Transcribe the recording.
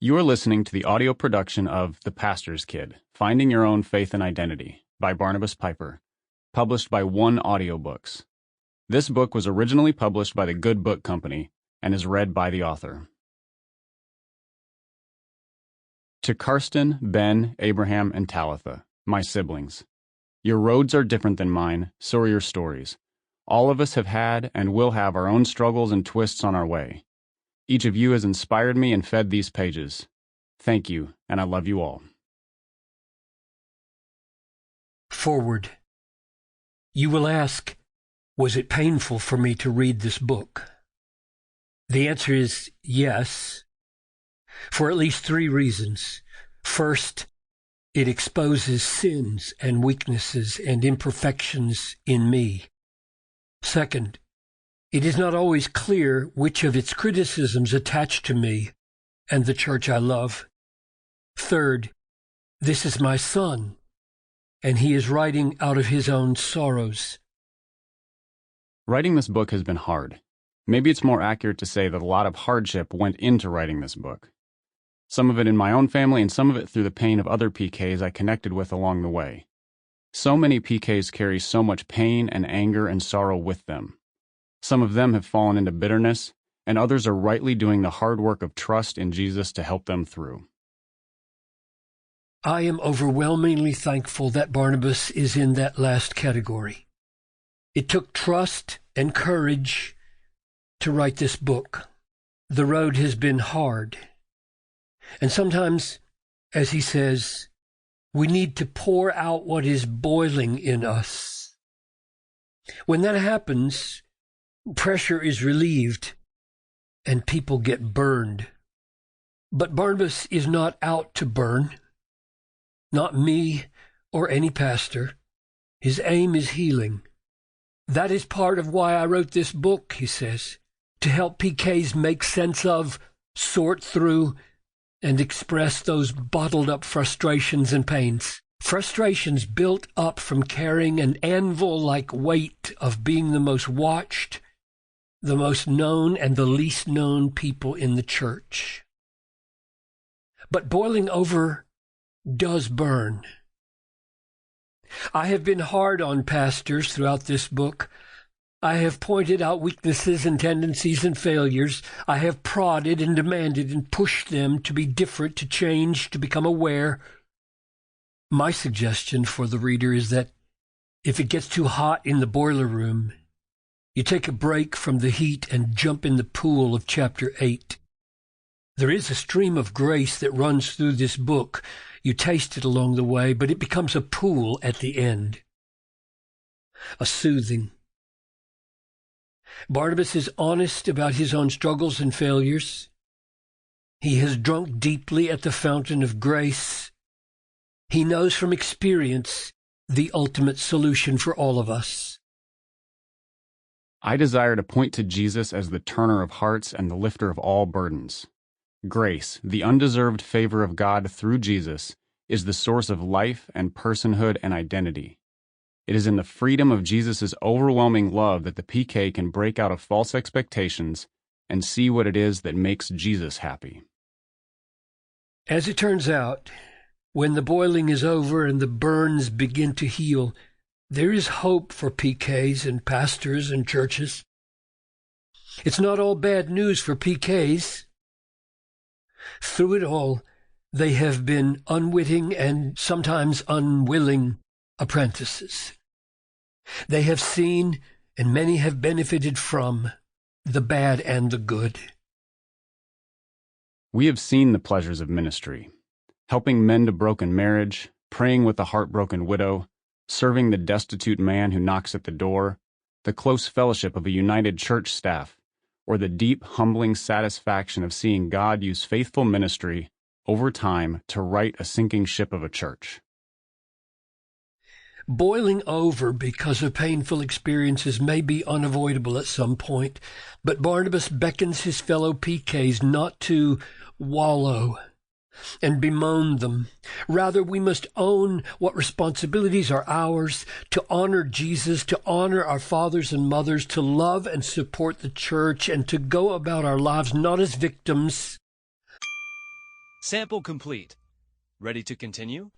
You are listening to the audio production of The Pastor's Kid, Finding Your Own Faith and Identity by Barnabas Piper, published by Audiobooks. This book was originally published by the Good Book Company and is read by the author. To Karsten, Ben, Abraham, and Talitha, my siblings. Your roads are different than mine, so are your stories. All of us have had and will have our own struggles and twists on our way. Each of you has inspired me and fed these pages. Thank you, and I love you all. Forward. You will ask, was it painful for me to read this book? The answer is yes, for at least 3 reasons. First, it exposes sins and weaknesses and imperfections in me. Second, it is not always clear which of its criticisms attach to me and the church I love. Third, this is my son, and he is writing out of his own sorrows. Writing this book has been hard. Maybe it's more accurate to say that a lot of hardship went into writing this book. Some of it in my own family and some of it through the pain of other PKs I connected with along the way. So many PKs carry so much pain and anger and sorrow with them. Some of them have fallen into bitterness, and others are rightly doing the hard work of trust in Jesus to help them through. I am overwhelmingly thankful that Barnabas is in that last category. It took trust and courage to write this book. The road has been hard. And sometimes, as he says, we need to pour out what is boiling in us. When that happens, pressure is relieved and people get burned. But Barnabas is not out to burn, not me or any pastor. His aim is healing. That is part of why I wrote this book, he says, to help PKs make sense of, sort through, and express those bottled up frustrations and pains. Frustrations built up from carrying an anvil-like weight of being the most watched, the most known, and the least known people in the church. But boiling over does burn. I have been hard on pastors throughout this book. I have pointed out weaknesses and tendencies and failures. I have prodded and demanded and pushed them to be different, to change, to become aware. My suggestion for the reader is that if it gets too hot in the boiler room, you take a break from the heat and jump in the pool of chapter 8. There is a stream of grace that runs through this book. You taste it along the way, but it becomes a pool at the end. A soothing. Barnabas is honest about his own struggles and failures. He has drunk deeply at the fountain of grace. He knows from experience the ultimate solution for all of us. I desire to point to Jesus as the turner of hearts and the lifter of all burdens. Grace, the undeserved favor of God through Jesus, is the source of life and personhood and identity. It is in the freedom of Jesus' overwhelming love that the PK can break out of false expectations and see what it is that makes Jesus happy. As it turns out, when the boiling is over and the burns begin to heal, there is hope for PKs and pastors and churches. It's not all bad news for PKs. Through it all, they have been unwitting and sometimes unwilling apprentices. They have seen, and many have benefited from, the bad and the good. We have seen the pleasures of ministry, helping mend a broken marriage, praying with the heartbroken widow, serving the destitute man who knocks at the door, the close fellowship of a united church staff, or the deep, humbling satisfaction of seeing God use faithful ministry over time to right a sinking ship of a church. Boiling over because of painful experiences may be unavoidable at some point, but Barnabas beckons his fellow PKs not to wallow and bemoan them. Rather, we must own what responsibilities are ours, to honor Jesus, to honor our fathers and mothers, to love and support the church, and to go about our lives not as victims, Sample complete. Ready to continue?